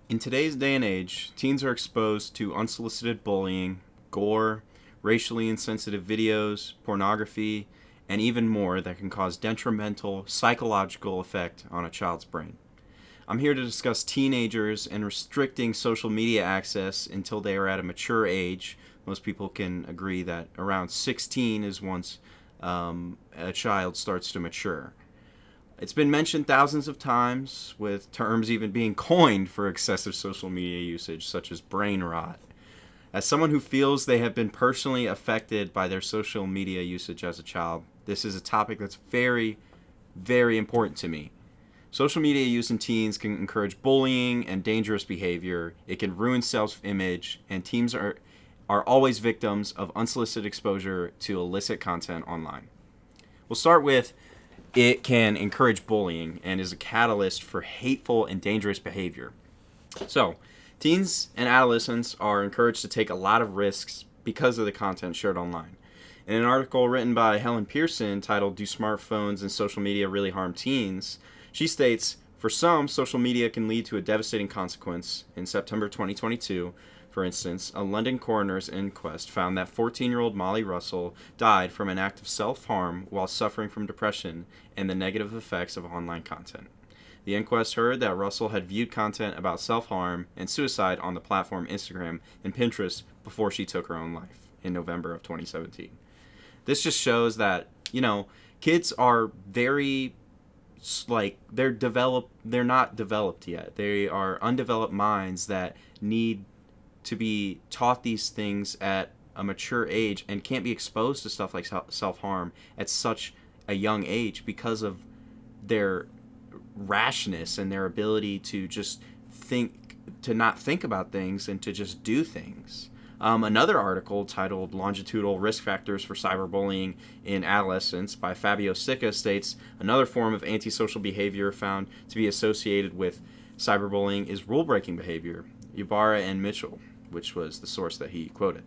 In today's day and age, teens are exposed to unsolicited bullying, gore, racially insensitive videos, pornography, and even more that can cause detrimental psychological effect on a child's brain. I'm here to discuss teenagers and restricting social media access until they are at a mature age. Most people can agree that around 16 is once a child starts to mature. It's been mentioned thousands of times, with terms even being coined for excessive social media usage, such as brain rot. As someone who feels they have been personally affected by their social media usage as a child, this is a topic that's very, very important to me. Social media use in teens can encourage bullying and dangerous behavior. It can ruin self-image, and teens are always victims of unsolicited exposure to illicit content online. We'll start with it can encourage bullying and is a catalyst for hateful and dangerous behavior. So, teens and adolescents are encouraged to take a lot of risks because of the content shared online. In an article written by Helen Pearson titled "Do Smartphones and Social Media Really Harm Teens?" she states, "For some, social media can lead to a devastating consequence. In September 2022, for instance, a London coroner's inquest found that 14-year-old Molly Russell died from an act of self-harm while suffering from depression and the negative effects of online content. The inquest heard that Russell had viewed content about self-harm and suicide on the platform Instagram and Pinterest before she took her own life in November of 2017. This just shows that, kids are very they're not developed yet. They are undeveloped minds that need to be taught these things at a mature age and can't be exposed to stuff like self-harm at such a young age because of their rashness and their ability to just to not think about things and to just do things. Another article titled "Longitudinal Risk Factors for Cyberbullying in Adolescence" by Fabio Sica states another form of antisocial behavior found to be associated with cyberbullying is rule-breaking behavior. Ybarra and Mitchell, which was the source that he quoted,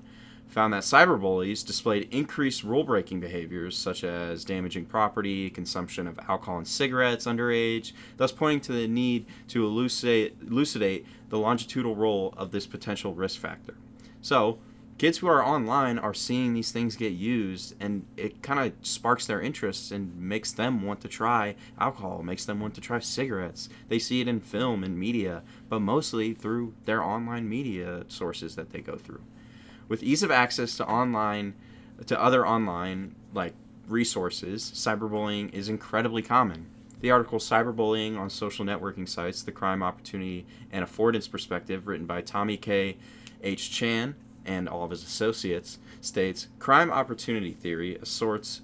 found that cyberbullies displayed increased rule-breaking behaviors such as damaging property, consumption of alcohol and cigarettes underage, thus pointing to the need to elucidate the longitudinal role of this potential risk factor. So, kids who are online are seeing these things get used, and it kind of sparks their interests and makes them want to try alcohol, makes them want to try cigarettes. They see it in film and media, but mostly through their online media sources that they go through. With ease of access to other online resources, cyberbullying is incredibly common. The article "Cyberbullying on Social Networking Sites: The Crime, Opportunity, and Affordance Perspective," written by Tommy K. H. Chan and all of his associates, states, "Crime opportunity theory asserts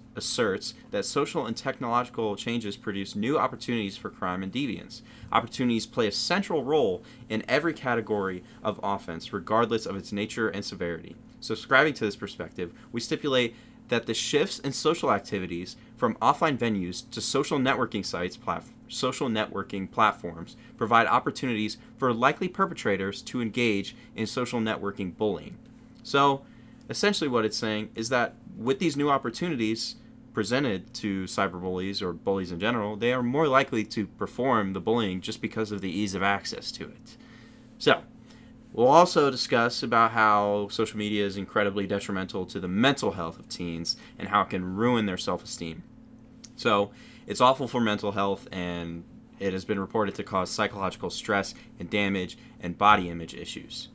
that social and technological changes produce new opportunities for crime and deviance. Opportunities play a central role in every category of offense, regardless of its nature and severity. Subscribing to this perspective, we stipulate that the shifts in social activities from offline venues to social networking platforms provide opportunities for likely perpetrators to engage in social networking bullying." So, essentially what it's saying is that with these new opportunities presented to cyberbullies or bullies in general, they are more likely to perform the bullying just because of the ease of access to it. So, we'll also discuss about how social media is incredibly detrimental to the mental health of teens and how it can ruin their self-esteem. So, it's awful for mental health, and it has been reported to cause psychological stress and damage and body image issues.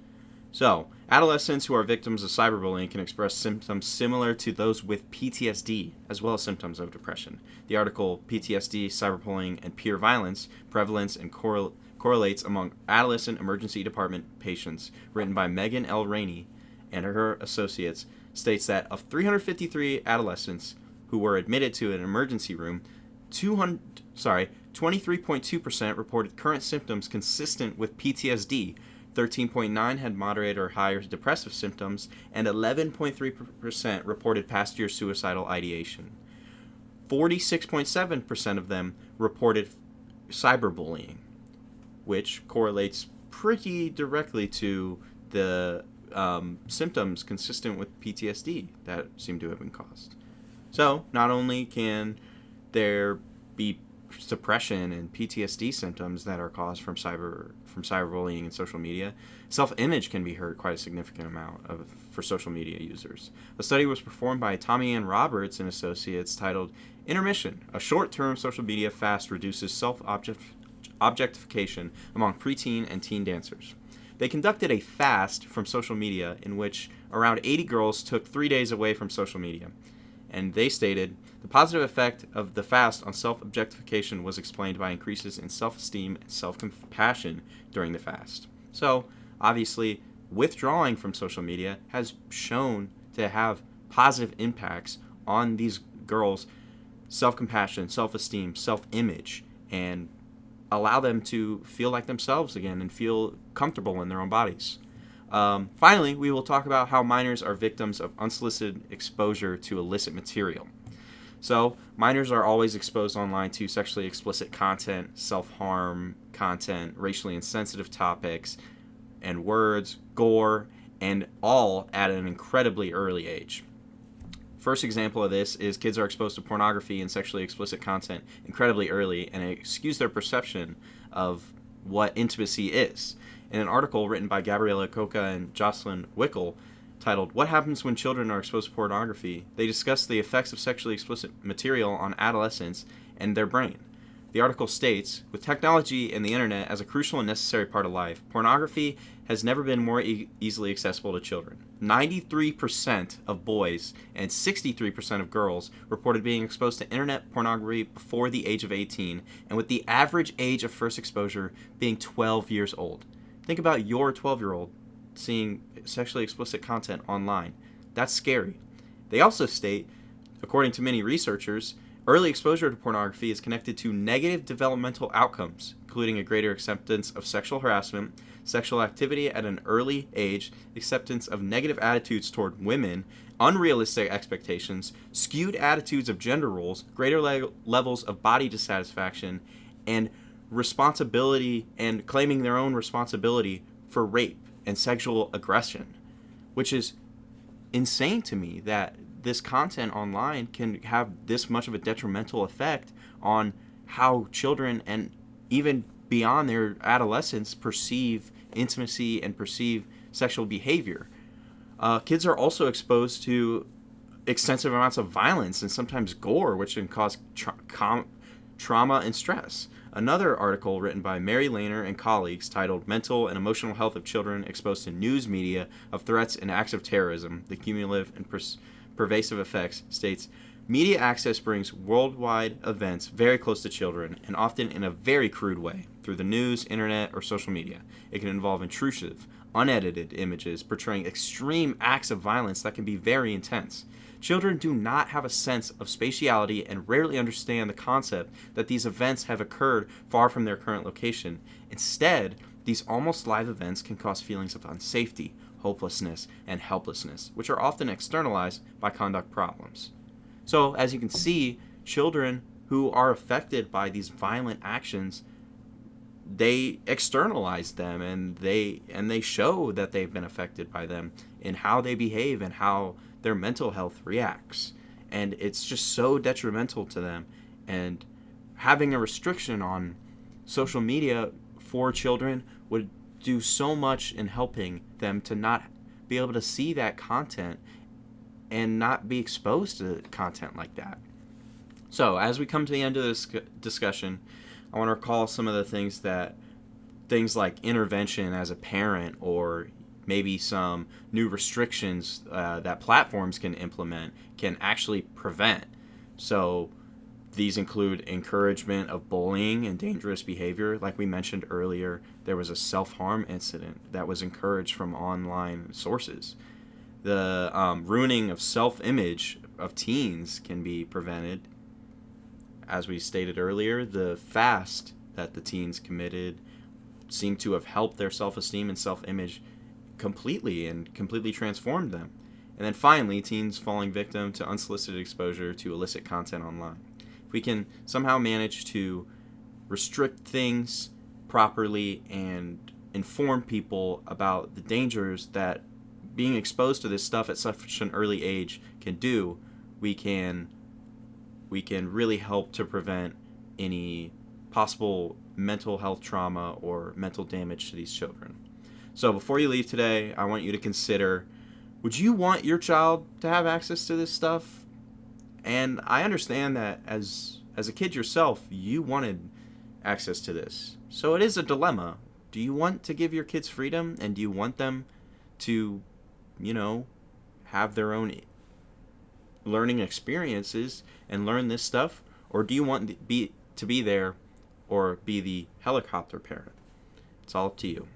So, adolescents who are victims of cyberbullying can express symptoms similar to those with PTSD, as well as symptoms of depression. The article "PTSD, Cyberbullying, and Peer Violence: Prevalence and Correlates Among Adolescent Emergency Department Patients," written by Megan L. Rainey and her associates, states that of 353 adolescents who were admitted to an emergency room, 23.2% reported current symptoms consistent with PTSD, 13.9% had moderate or higher depressive symptoms, and 11.3% reported past year suicidal ideation. 46.7% of them reported cyberbullying, which correlates pretty directly to the symptoms consistent with PTSD that seem to have been caused. So, not only can there be depression and PTSD symptoms that are caused from cyberbullying and social media. Self-image can be hurt quite a significant amount for social media users. A study was performed by Tommy Ann Roberts and Associates titled Intermission: A Short-Term Social Media Fast Reduces Self-Objectification Among Preteen and Teen Dancers. They conducted a fast from social media in which around 80 girls took 3 days away from social media. And they stated, the positive effect of the fast on self-objectification was explained by increases in self-esteem and self-compassion during the fast. So, obviously, withdrawing from social media has shown to have positive impacts on these girls' self-compassion, self-esteem, self-image, and allow them to feel like themselves again and feel comfortable in their own bodies. Finally, we will talk about how minors are victims of unsolicited exposure to illicit material. So, minors are always exposed online to sexually explicit content, self-harm content, racially insensitive topics, and words, gore, and all at an incredibly early age. First example of this is kids are exposed to pornography and sexually explicit content incredibly early, and it skews their perception of what intimacy is. In an article written by Gabriella Coca and Jocelyn Wickel titled What Happens When Children Are Exposed to Pornography, they discuss the effects of sexually explicit material on adolescents and their brain. The article states, with technology and the internet as a crucial and necessary part of life, pornography has never been more easily accessible to children. 93% of boys and 63% of girls reported being exposed to internet pornography before the age of 18, and with the average age of first exposure being 12 years old. Think about your 12-year-old seeing sexually explicit content online. That's scary. They also state, according to many researchers, early exposure to pornography is connected to negative developmental outcomes, including a greater acceptance of sexual harassment, sexual activity at an early age, acceptance of negative attitudes toward women, unrealistic expectations, skewed attitudes of gender roles, greater levels of body dissatisfaction, and responsibility and claiming their own responsibility for rape and sexual aggression, which is insane to me that this content online can have this much of a detrimental effect on how children and even beyond their adolescence perceive intimacy and perceive sexual behavior. Kids are also exposed to extensive amounts of violence and sometimes gore, which can cause trauma and stress. Another article written by Mary Lehner and colleagues titled Mental and Emotional Health of Children Exposed to News Media of Threats and Acts of Terrorism, the Cumulative and Pervasive Effects states, media access brings worldwide events very close to children and often in a very crude way, through the news, internet, or social media. It can involve intrusive, unedited images portraying extreme acts of violence that can be very intense. Children do not have a sense of spatiality and rarely understand the concept that these events have occurred far from their current location. Instead, these almost live events can cause feelings of unsafety, hopelessness, and helplessness, which are often externalized by conduct problems. So, as you can see, children who are affected by these violent actions, they externalize them and they show that they've been affected by them in how they behave and how their mental health reacts. And it's just so detrimental to them. And having a restriction on social media for children would do so much in helping them to not be able to see that content and not be exposed to content like that. So, as we come to the end of this discussion, I want to recall some of the things like intervention as a parent, or maybe some new restrictions that platforms can implement can actually prevent. So these include encouragement of bullying and dangerous behavior. Like we mentioned earlier, there was a self-harm incident that was encouraged from online sources. The ruining of self-image of teens can be prevented. As we stated earlier, the fast that the teens committed seemed to have helped their self-esteem and self-image completely transformed them. And then finally, teens falling victim to unsolicited exposure to illicit content online. If we can somehow manage to restrict things properly and inform people about the dangers that being exposed to this stuff at such an early age can do, we can really help to prevent any possible mental health trauma or mental damage to these children. So before you leave today, I want you to consider, would you want your child to have access to this stuff? And I understand that as a kid yourself, you wanted access to this. So it is a dilemma. Do you want to give your kids freedom, and do you want them to, you know, have their own learning experiences and learn this stuff, or do you want to be there or be the helicopter parent? It's all up to you.